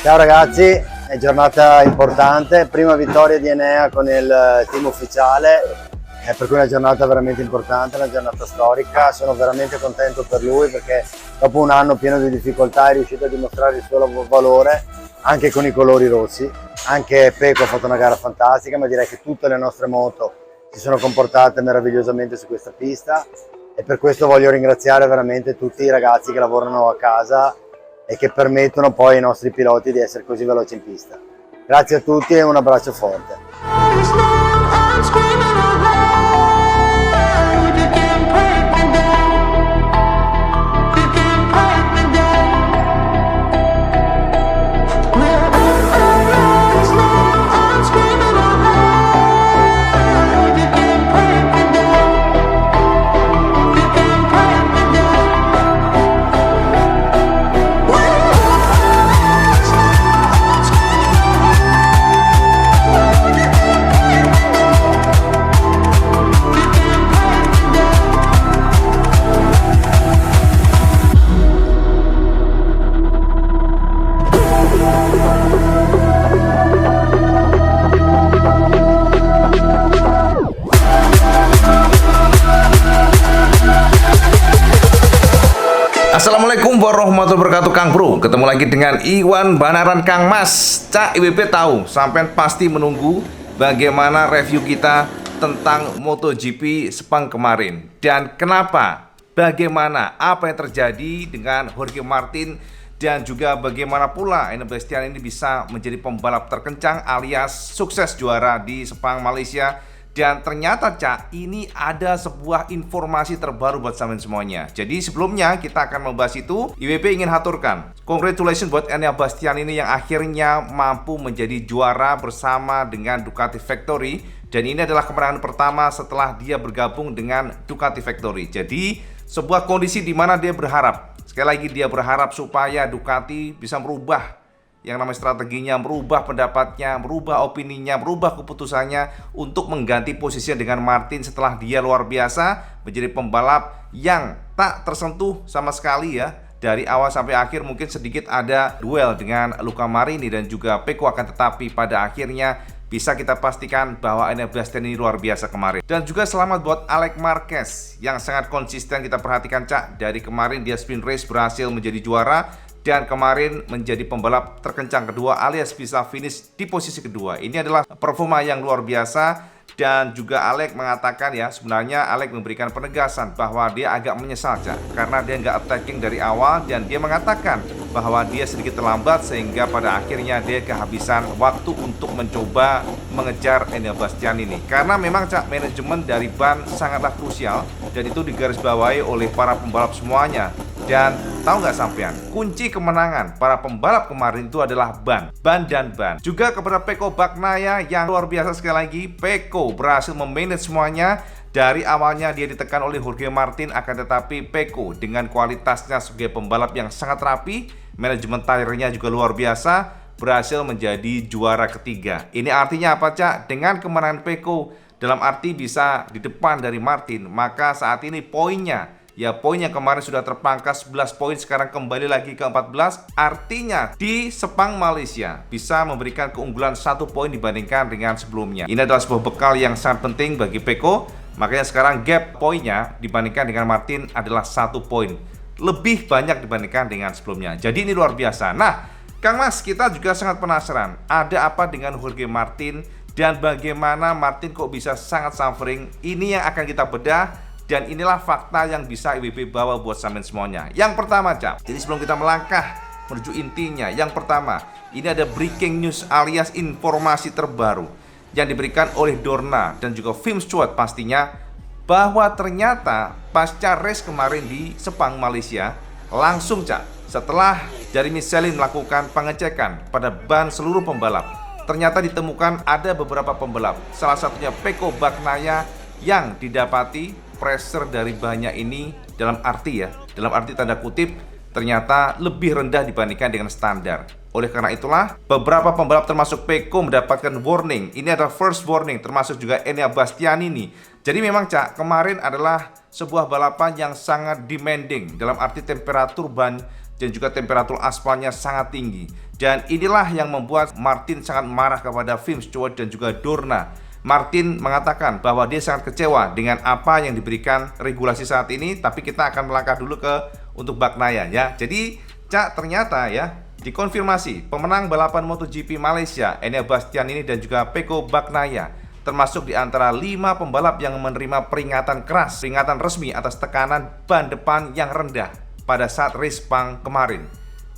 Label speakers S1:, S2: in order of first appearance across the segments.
S1: Ciao ragazzi, è giornata importante, prima vittoria di Enea con il team ufficiale, per cui è una giornata veramente importante, una giornata storica. Sono veramente contento per lui perché dopo un anno pieno di difficoltà è riuscito a dimostrare il suo valore anche con i colori rossi. Anche Pecco ha fatto una gara fantastica, ma direi che tutte le nostre moto si sono comportate meravigliosamente su questa pista e per questo voglio ringraziare veramente tutti i ragazzi che lavorano a casa e che permettono poi ai nostri piloti di essere così veloci in pista. Grazie a tutti e un abbraccio forte.
S2: Assalamualaikum warahmatullahi wabarakatuh, Kang Bro. Ketemu lagi dengan Iwan Banaran Kang Mas. Cak IWP tahu, sampai pasti menunggu bagaimana review kita tentang MotoGP Sepang kemarin. Dan kenapa, bagaimana, apa yang terjadi dengan Jorge Martin dan juga bagaimana pula Enea Bastian ini bisa menjadi pembalap terkencang alias sukses juara di Sepang Malaysia. Dan ternyata Cak, ini ada sebuah informasi terbaru buat sampean semuanya. Jadi sebelumnya kita akan membahas itu, IWP ingin haturkan congratulations buat Enea Bastian ini yang akhirnya mampu menjadi juara bersama dengan Ducati Factory. Dan ini adalah kemenangan pertama setelah dia bergabung dengan Ducati Factory. Jadi sebuah kondisi di mana dia berharap, sekali lagi dia berharap supaya Ducati bisa merubah yang namanya strateginya, merubah pendapatnya, merubah opininya, merubah keputusannya untuk mengganti posisinya dengan Martin setelah dia luar biasa menjadi pembalap yang tak tersentuh sama sekali ya. Dari awal sampai akhir mungkin sedikit ada duel dengan Luca Marini dan juga Pecco, akan tetapi pada akhirnya bisa kita pastikan bahwa Enea Bastian ini luar biasa kemarin. Dan juga selamat buat Alex Marquez yang sangat konsisten kita perhatikan Cak. Dari kemarin dia sprint race berhasil menjadi juara dan kemarin menjadi pembalap terkencang kedua alias bisa finish di posisi kedua. Ini adalah performa yang luar biasa. Dan juga Alex mengatakan ya, sebenarnya Alex memberikan penegasan bahwa dia agak menyesal Cak, karena dia nggak attacking dari awal. Dan dia mengatakan bahwa dia sedikit terlambat sehingga pada akhirnya dia kehabisan waktu untuk mencoba mengejar Enea Bastian ini. Karena memang Cak, manajemen dari ban sangatlah krusial dan itu digarisbawahi oleh para pembalap semuanya. Dan tahu nggak sampean, kunci kemenangan para pembalap kemarin itu adalah ban dan ban. Juga kepada Pecco Bagnaia yang luar biasa sekali lagi. Pecco berhasil memanage semuanya. Dari awalnya dia ditekan oleh Jorge Martin, akan tetapi Pecco dengan kualitasnya sebagai pembalap yang sangat rapi, manajemen tirenya juga luar biasa, berhasil menjadi juara ketiga. Ini artinya apa Cak? Dengan kemenangan Pecco dalam arti bisa di depan dari Martin, maka saat ini poinnya, ya poin yang kemarin sudah terpangkas 11 poin, sekarang kembali lagi ke 14. Artinya di Sepang Malaysia bisa memberikan keunggulan 1 poin dibandingkan dengan sebelumnya. Ini adalah sebuah bekal yang sangat penting bagi Pecco. Makanya sekarang gap poinnya dibandingkan dengan Martin adalah 1 poin. Lebih banyak dibandingkan dengan sebelumnya. Jadi ini luar biasa. Nah Kang Mas, kita juga sangat penasaran ada apa dengan Jorge Martin dan bagaimana Martin kok bisa sangat suffering. Ini yang akan kita bedah. Dan inilah fakta yang bisa IWP bawa buat sampean semuanya. Yang pertama Cak, jadi sebelum kita melangkah menuju intinya, yang pertama ini ada breaking news alias informasi terbaru yang diberikan oleh Dorna dan juga Film Stewart pastinya, bahwa ternyata pasca race kemarin di Sepang Malaysia, langsung Cak, setelah dari Michelin melakukan pengecekan pada ban seluruh pembalap, ternyata ditemukan ada beberapa pembalap, salah satunya Pecco Bagnaia, yang didapati pressure dari banyak ini dalam arti tanda kutip ternyata lebih rendah dibandingkan dengan standar. Oleh karena itulah beberapa pembalap termasuk Pecco mendapatkan warning. Ini adalah first warning, termasuk juga Enea Bastian ini. Jadi memang Cak, kemarin adalah sebuah balapan yang sangat demanding dalam arti temperatur ban dan juga temperatur aspalnya sangat tinggi. Dan inilah yang membuat Martin sangat marah kepada Film Stewart dan juga Dorna. Martin mengatakan bahwa dia sangat kecewa dengan apa yang diberikan regulasi saat ini, tapi kita akan melangkah dulu untuk Bagnaia ya. Jadi Cak, ternyata ya dikonfirmasi pemenang balapan MotoGP Malaysia Enea Bastian ini dan juga Pecco Bagnaia termasuk di antara 5 pembalap yang menerima peringatan keras, peringatan resmi atas tekanan ban depan yang rendah pada saat race Sepang kemarin.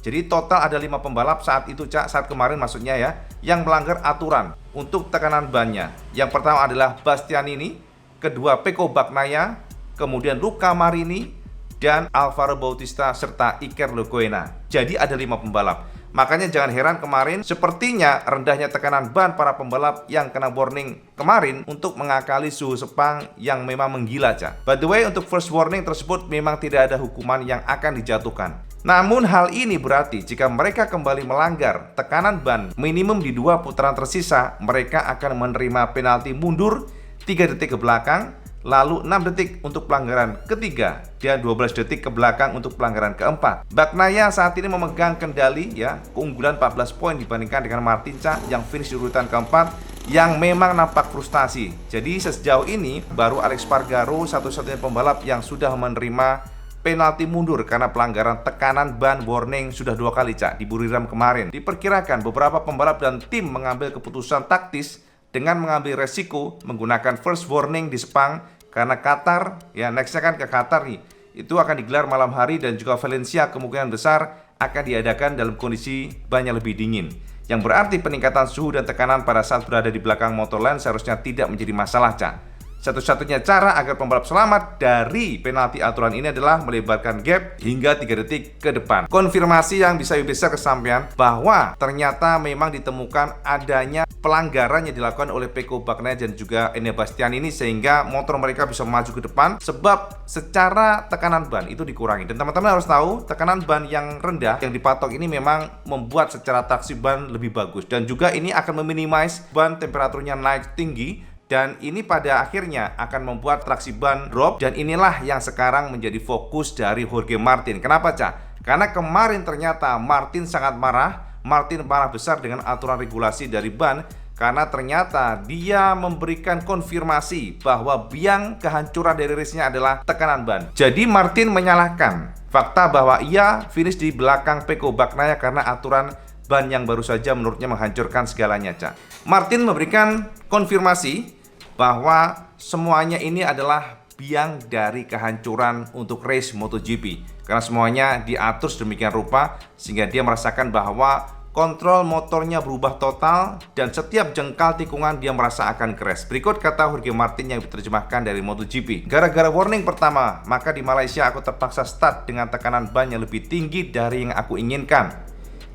S2: Jadi total ada 5 pembalap saat itu, Cak, saat kemarin maksudnya ya, yang melanggar aturan untuk tekanan bannya. Yang pertama adalah Bastianini, kedua Pecco Bagnaia, kemudian Luca Marini, dan Alvaro Bautista serta Iker Lecuona. Jadi ada 5 pembalap. Makanya jangan heran kemarin sepertinya rendahnya tekanan ban para pembalap yang kena warning kemarin untuk mengakali suhu Sepang yang memang menggila, Cak. By the way, untuk first warning tersebut memang tidak ada hukuman yang akan dijatuhkan. Namun hal ini berarti jika mereka kembali melanggar tekanan ban minimum di 2 putaran tersisa, mereka akan menerima penalti mundur 3 detik ke belakang, lalu 6 detik untuk pelanggaran ketiga dan 12 detik ke belakang untuk pelanggaran keempat. Bagnaia saat ini memegang kendali ya, keunggulan 14 poin dibandingkan dengan Martin, Cak, yang finish di urutan keempat, yang memang nampak frustasi. Jadi sejauh ini baru Alex Spargaro satu-satunya pembalap yang sudah menerima penalti mundur karena pelanggaran tekanan ban warning sudah 2 kali, Cak, di Buriram kemarin. Diperkirakan beberapa pembalap dan tim mengambil keputusan taktis dengan mengambil resiko menggunakan first warning di Sepang karena Qatar, ya nextnya kan ke Qatar nih, itu akan digelar malam hari dan juga Valencia kemungkinan besar akan diadakan dalam kondisi banyak lebih dingin, yang berarti peningkatan suhu dan tekanan pada saat berada di belakang motor lain seharusnya tidak menjadi masalah, Cak. Satu-satunya cara agar pembalap selamat dari penalti aturan ini adalah melebarkan gap hingga 3 detik ke depan. Konfirmasi yang bisa kesampaian bahwa ternyata memang ditemukan adanya pelanggaran yang dilakukan oleh Pecco Bagnaia dan juga Enea Bastian ini sehingga motor mereka bisa maju ke depan sebab secara tekanan ban itu dikurangi. Dan teman-teman harus tahu tekanan ban yang rendah yang dipatok ini memang membuat secara traksi ban lebih bagus dan juga ini akan meminimais ban temperaturnya naik tinggi. Dan ini pada akhirnya akan membuat traksi ban drop. Dan inilah yang sekarang menjadi fokus dari Jorge Martin. Kenapa, Cak? Karena kemarin ternyata Martin sangat marah. Martin marah besar dengan aturan regulasi dari ban. Karena ternyata dia memberikan konfirmasi bahwa biang kehancuran dari race-nya adalah tekanan ban. Jadi Martin menyalahkan fakta bahwa ia finish di belakang Pecco Bagnaia karena aturan ban yang baru saja menurutnya menghancurkan segalanya, Cak. Martin memberikan konfirmasi bahwa semuanya ini adalah biang dari kehancuran untuk race MotoGP karena semuanya diatur sedemikian rupa sehingga dia merasakan bahwa kontrol motornya berubah total dan setiap jengkal tikungan dia merasa akan crash. Berikut kata Jorge Martin yang diterjemahkan dari MotoGP. Gara-gara warning pertama, maka di Malaysia aku terpaksa start dengan tekanan ban yang lebih tinggi dari yang aku inginkan.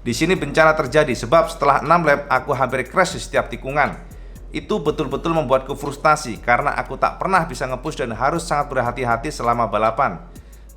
S2: Di sini bencana terjadi sebab setelah 6 lap aku hampir crash di setiap tikungan. Itu betul-betul membuatku frustasi karena aku tak pernah bisa nge-push dan harus sangat berhati-hati selama balapan.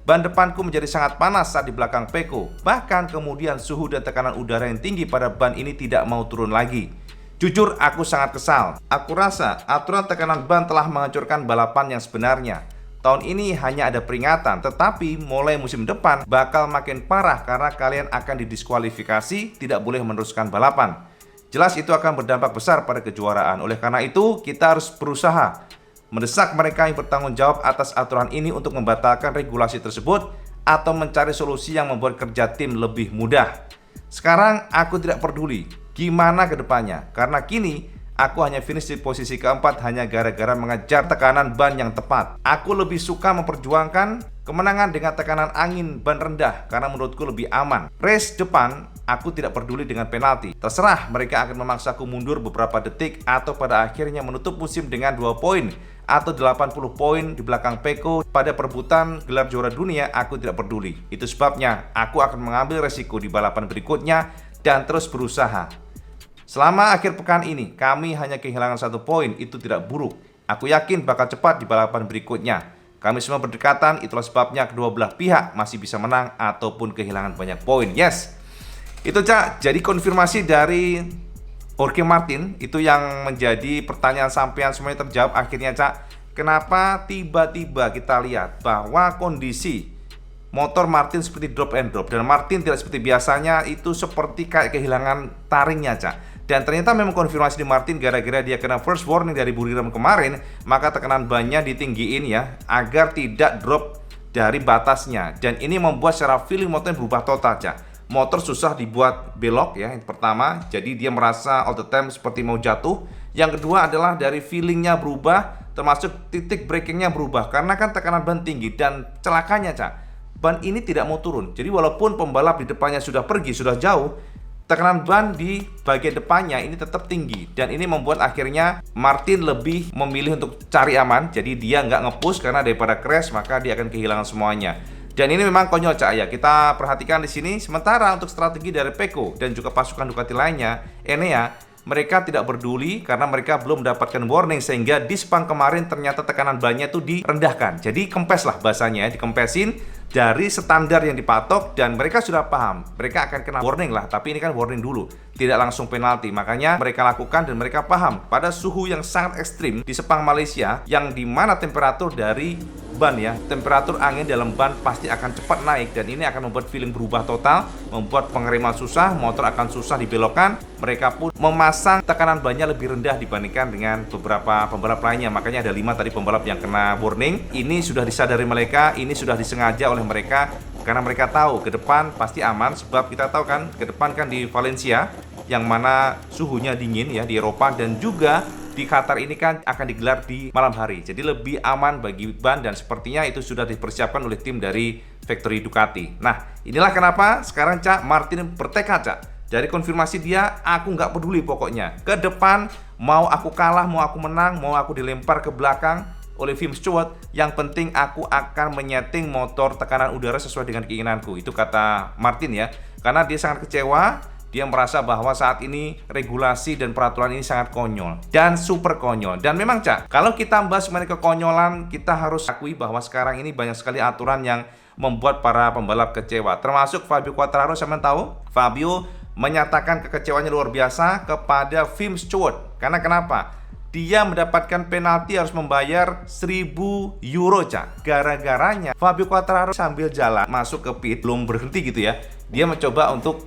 S2: Ban depanku menjadi sangat panas saat di belakang Pecco. Bahkan kemudian suhu dan tekanan udara yang tinggi pada ban ini tidak mau turun lagi. Jujur aku sangat kesal. Aku rasa aturan tekanan ban telah menghancurkan balapan yang sebenarnya. Tahun ini hanya ada peringatan, tetapi mulai musim depan bakal makin parah karena kalian akan didiskualifikasi, tidak boleh meneruskan balapan. Jelas itu akan berdampak besar pada kejuaraan. Oleh karena itu, kita harus berusaha mendesak mereka yang bertanggung jawab atas aturan ini untuk membatalkan regulasi tersebut atau mencari solusi yang membuat kerja tim lebih mudah. Sekarang aku tidak peduli gimana ke depannya, karena kini aku hanya finish di posisi keempat hanya gara-gara mengejar tekanan ban yang tepat. Aku lebih suka memperjuangkan kemenangan dengan tekanan angin ban rendah karena menurutku lebih aman. Race depan aku tidak peduli dengan penalti. Terserah mereka akan memaksaku mundur beberapa detik atau pada akhirnya menutup musim dengan 2 poin atau 80 poin di belakang Pecco pada perebutan gelar juara dunia. Aku tidak peduli. Itu sebabnya aku akan mengambil resiko di balapan berikutnya dan terus berusaha. Selama akhir pekan ini kami hanya kehilangan 1 poin, itu tidak buruk. Aku yakin bakal cepat di balapan berikutnya. Kami semua berdekatan, itulah sebabnya kedua belah pihak masih bisa menang ataupun kehilangan banyak poin. Yes, itu, Cak. Jadi konfirmasi dari Jorge Martin itu yang menjadi pertanyaan sampean semuanya terjawab akhirnya, Cak. Kenapa tiba-tiba kita lihat bahwa kondisi motor Martin seperti drop and drop, dan Martin tidak seperti biasanya, itu seperti kayak kehilangan taringnya, Cak. Dan ternyata memang konfirmasi di Martin gara-gara dia kena first warning dari Buriram kemarin, maka tekanan bannya ditinggiin ya agar tidak drop dari batasnya. Dan ini membuat secara feeling motornya berubah total, Cak. Motor susah dibuat belok ya, yang pertama, jadi dia merasa all the time seperti mau jatuh. Yang kedua adalah dari feelingnya berubah, termasuk titik breakingnya berubah karena kan tekanan ban tinggi. Dan celakanya, Cak, ban ini tidak mau turun. Jadi walaupun pembalap di depannya sudah pergi, sudah jauh, tekanan ban di bagian depannya ini tetap tinggi. Dan ini membuat akhirnya Martin lebih memilih untuk cari aman. Jadi dia nggak nge-push karena daripada crash maka dia akan kehilangan semuanya. Dan ini memang konyol, Cak, ya. Kita perhatikan di sini. Sementara untuk strategi dari Pecco dan juga pasukan Ducati lainnya, Enea, mereka tidak peduli karena mereka belum mendapatkan warning, sehingga di Sepang kemarin ternyata tekanan bannya itu direndahkan. Jadi kempes lah bahasanya, dikempesin dari standar yang dipatok, dan mereka sudah paham mereka akan kena warning lah, tapi ini kan warning dulu, tidak langsung penalti. Makanya mereka lakukan dan mereka paham pada suhu yang sangat ekstrim di Sepang Malaysia, yang dimana temperatur dari ban ya, temperatur angin dalam ban pasti akan cepat naik, dan ini akan membuat feeling berubah total, membuat pengereman susah, motor akan susah dibelokkan. Mereka pun memasang tekanan bannya lebih rendah dibandingkan dengan beberapa pembalap lainnya. Makanya ada 5 tadi pembalap yang kena warning. Ini sudah disadari mereka, ini sudah disengaja oleh mereka, karena mereka tahu ke depan pasti aman. Sebab kita tahu kan, ke depan kan di Valencia, yang mana suhunya dingin ya di Eropa, dan juga di Qatar ini kan akan digelar di malam hari. Jadi lebih aman bagi ban, dan sepertinya itu sudah dipersiapkan oleh tim dari factory Ducati. Nah, inilah kenapa sekarang, Cak, Martin bertekad, Cak. Dari konfirmasi dia, aku nggak peduli pokoknya. Ke depan, mau aku kalah, mau aku menang, mau aku dilempar ke belakang oleh Tim Stewart, yang penting aku akan menyeting motor tekanan udara sesuai dengan keinginanku. Itu kata Martin ya. Karena dia sangat kecewa. Dia merasa bahwa saat ini regulasi dan peraturan ini sangat konyol dan super konyol. Dan memang, Cak, kalau kita bahas mengenai kekonyolan, kita harus akui bahwa sekarang ini banyak sekali aturan yang membuat para pembalap kecewa. Termasuk Fabio Quartararo, saya tahu Fabio menyatakan kekecewaannya luar biasa kepada Tim Stewart. Karena kenapa? Dia mendapatkan penalti harus membayar 1.000 euro, Cak. Gara-garanya Fabio Quartararo sambil jalan masuk ke pit, belum berhenti gitu ya, dia mencoba untuk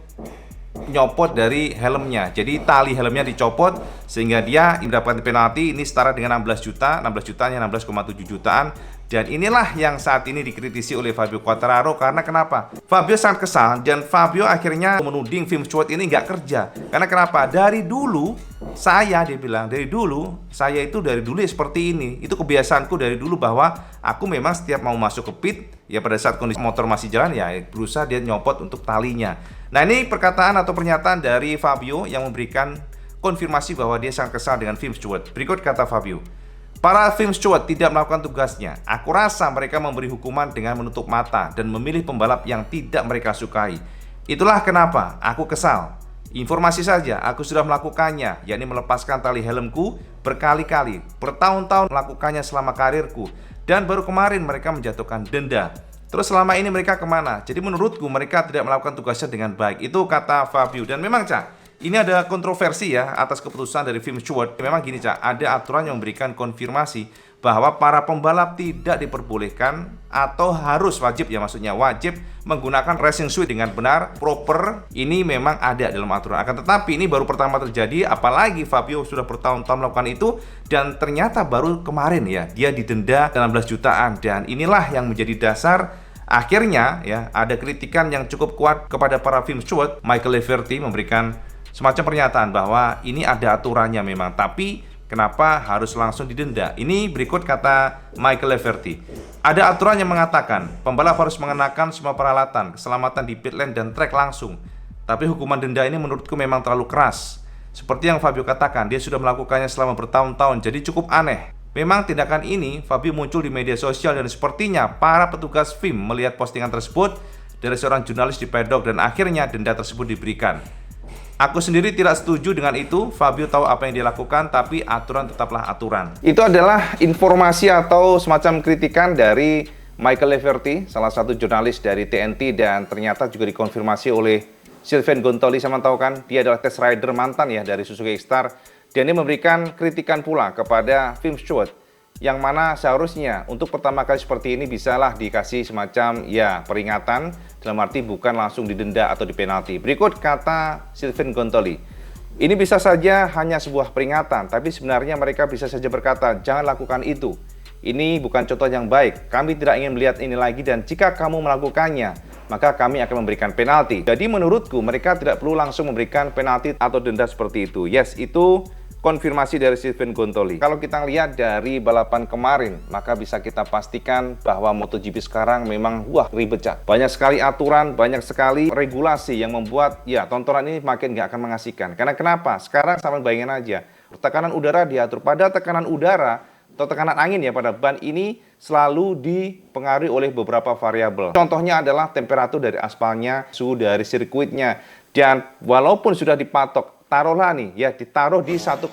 S2: nyopot dari helmnya. Jadi tali helmnya dicopot sehingga dia mendapatkan penalti. Ini setara dengan 16 juta, 16 jutanya 16,7 jutaan. Dan inilah yang saat ini dikritisi oleh Fabio Quartararo. Karena kenapa? Fabio sangat kesal, dan Fabio akhirnya menuding Tim Stewart ini nggak kerja. Karena kenapa? Dari dulu dia bilang, dari dulu saya itu dari dulu ya seperti ini. Itu kebiasaanku dari dulu, bahwa aku memang setiap mau masuk ke pit ya, pada saat kondisi motor masih jalan ya berusaha dia nyopot untuk talinya. Nah, ini perkataan atau pernyataan dari Fabio yang memberikan konfirmasi bahwa dia sangat kesal dengan Tim Stewart. Berikut kata Fabio. Para Tim Stewart tidak melakukan tugasnya. Aku rasa mereka memberi hukuman dengan menutup mata dan memilih pembalap yang tidak mereka sukai. Itulah kenapa aku kesal. Informasi saja, aku sudah melakukannya, yakni melepaskan tali helmku berkali-kali, bertahun-tahun melakukannya selama karirku, dan baru kemarin mereka menjatuhkan denda. Terus selama ini mereka kemana? Jadi menurutku mereka tidak melakukan tugasnya dengan baik. Itu kata Fabio. Dan memang, Cak, ini ada kontroversi ya atas keputusan dari Tim Stewart. Memang gini, Cak, ada aturan yang memberikan konfirmasi bahwa para pembalap tidak diperbolehkan atau harus wajib ya, maksudnya wajib menggunakan racing suit dengan benar, proper. Ini memang ada dalam aturan. Akan tetapi ini baru pertama terjadi, apalagi Fabio sudah bertahun-tahun melakukan itu, dan ternyata baru kemarin ya dia didenda 16 jutaan. Dan inilah yang menjadi dasar akhirnya ya ada kritikan yang cukup kuat kepada para Tim Stewart. Michael Leverty memberikan semacam pernyataan bahwa ini ada aturannya memang, tapi kenapa harus langsung didenda? Ini berikut kata Michael Leverty. Ada aturan yang mengatakan pembalap harus mengenakan semua peralatan keselamatan di pit lane dan trek langsung. Tapi hukuman denda ini menurutku memang terlalu keras. Seperti yang Fabio katakan, dia sudah melakukannya selama bertahun-tahun, jadi cukup aneh. Memang tindakan ini Fabio muncul di media sosial, dan sepertinya para petugas FIM melihat postingan tersebut dari seorang jurnalis di pedok, dan akhirnya denda tersebut diberikan. Aku sendiri tidak setuju dengan itu. Fabio tahu apa yang dia lakukan, tapi aturan tetaplah aturan. Itu adalah informasi atau semacam kritikan dari Michael Leverty, salah satu jurnalis dari TNT, dan ternyata juga dikonfirmasi oleh Sylvain Gontoli. Sama tahu kan, dia adalah test rider mantan ya dari Suzuki X-Star. Dan dia memberikan kritikan pula kepada Tim Stewart. yang mana seharusnya untuk pertama kali seperti ini bisalah dikasih semacam ya peringatan, dalam arti bukan langsung didenda atau dipenalti. Berikut kata Sylvain Gontoli. Ini bisa saja hanya sebuah peringatan, tapi sebenarnya mereka bisa saja berkata, jangan lakukan itu. Ini bukan contoh yang baik, kami tidak ingin melihat ini lagi dan jika kamu melakukannya, maka kami akan memberikan penalti. Jadi menurutku mereka tidak perlu langsung memberikan penalti atau denda seperti itu. Yes, itu konfirmasi dari Sylvain Gontoli. Kalau kita lihat dari balapan kemarin, maka bisa kita pastikan bahwa MotoGP sekarang memang ribet, Cak. Banyak sekali aturan, banyak sekali regulasi yang membuat ya tontonan ini makin nggak akan mengasihkan. Karena kenapa? Sekarang sama bayangin aja, tekanan udara diatur. Pada tekanan udara atau tekanan angin ya pada ban ini selalu dipengaruhi oleh beberapa variabel. Contohnya adalah temperatur dari aspalnya, suhu dari sirkuitnya, dan walaupun sudah dipatok, taruhlah nih ya ditaruh di 1,88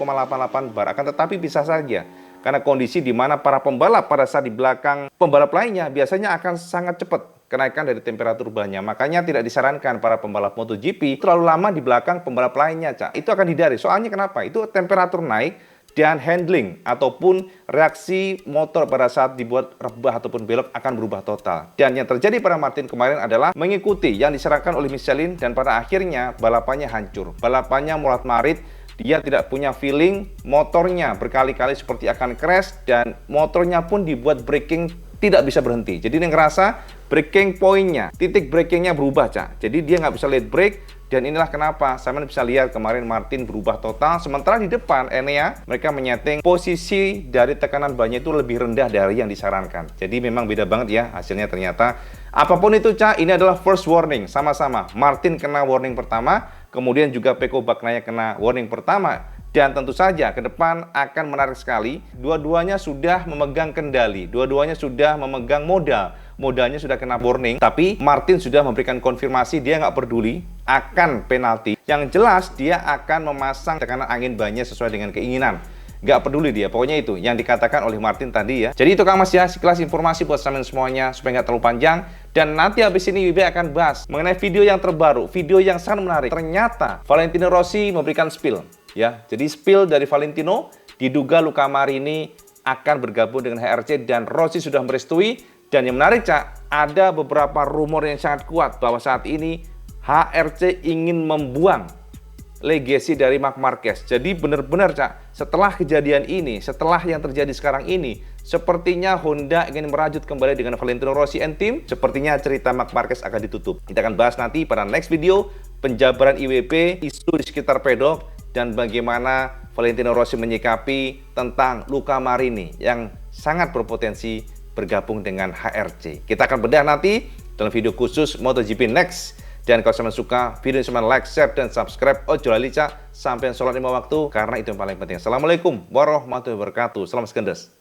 S2: bar, akan tetapi bisa saja karena kondisi di mana para pembalap pada saat di belakang pembalap lainnya biasanya akan sangat cepat kenaikan dari temperatur bannya. Makanya tidak disarankan para pembalap MotoGP terlalu lama di belakang pembalap lainnya, Cak. Itu akan dihindari. Soalnya kenapa? Itu temperatur naik dan handling ataupun reaksi motor pada saat dibuat rebah ataupun belok akan berubah total. Dan yang terjadi pada Martin kemarin adalah mengikuti yang disarankan oleh Michelin dan pada akhirnya balapannya hancur. Balapannya morat-marit, dia tidak punya feeling, motornya berkali-kali seperti akan crash dan motornya pun dibuat braking tidak bisa berhenti. Jadi dia ngerasa braking point-nya, titik brakingnya berubah, Cak. Jadi dia nggak bisa late brake. Dan inilah kenapa Simon bisa lihat kemarin Martin berubah total. Sementara di depan Enea mereka menyeting posisi dari tekanan bannya itu lebih rendah dari yang disarankan. Jadi memang beda banget ya hasilnya ternyata. Apapun itu, Cak, ini adalah first warning. Sama-sama Martin kena warning pertama, kemudian juga Pecco Bagnaia kena warning pertama. Dan tentu saja ke depan akan menarik sekali. Dua-duanya sudah memegang kendali, dua-duanya sudah memegang modal. Modalnya sudah kena warning, tapi Martin sudah memberikan konfirmasi dia nggak peduli akan penalti. Yang jelas dia akan memasang tekanan angin bannya sesuai dengan keinginan. Nggak peduli dia, pokoknya itu yang dikatakan oleh Martin tadi ya. Jadi itu Kang Mas ya, sekilas informasi buat sampean semuanya supaya nggak terlalu panjang. Dan nanti habis ini WB akan bahas mengenai video yang terbaru, video yang sangat menarik. Ternyata Valentino Rossi memberikan spill ya. Jadi spill dari Valentino diduga Luca Marini akan bergabung dengan HRC dan Rossi sudah merestui. Dan yang menarik, Cak, ada beberapa rumor yang sangat kuat bahwa saat ini HRC ingin membuang legasi dari Marc Marquez. Jadi benar-benar, Cak, setelah kejadian ini, setelah yang terjadi sekarang ini, sepertinya Honda ingin merajut kembali dengan Valentino Rossi and team. Sepertinya cerita Marc Marquez akan ditutup. Kita akan bahas nanti pada next video, penjabaran IWP, isu di sekitar pedok, dan bagaimana Valentino Rossi menyikapi tentang Luca Marini yang sangat berpotensi bergabung dengan HRC. Kita akan bedah nanti dalam video khusus MotoGP Next. Dan kalau kalian suka video ini, like, share, dan subscribe. Ojo lali, Cak, sampai sholat 5 waktu, karena itu yang paling penting. Assalamualaikum warahmatullahi wabarakatuh. Salam segendes.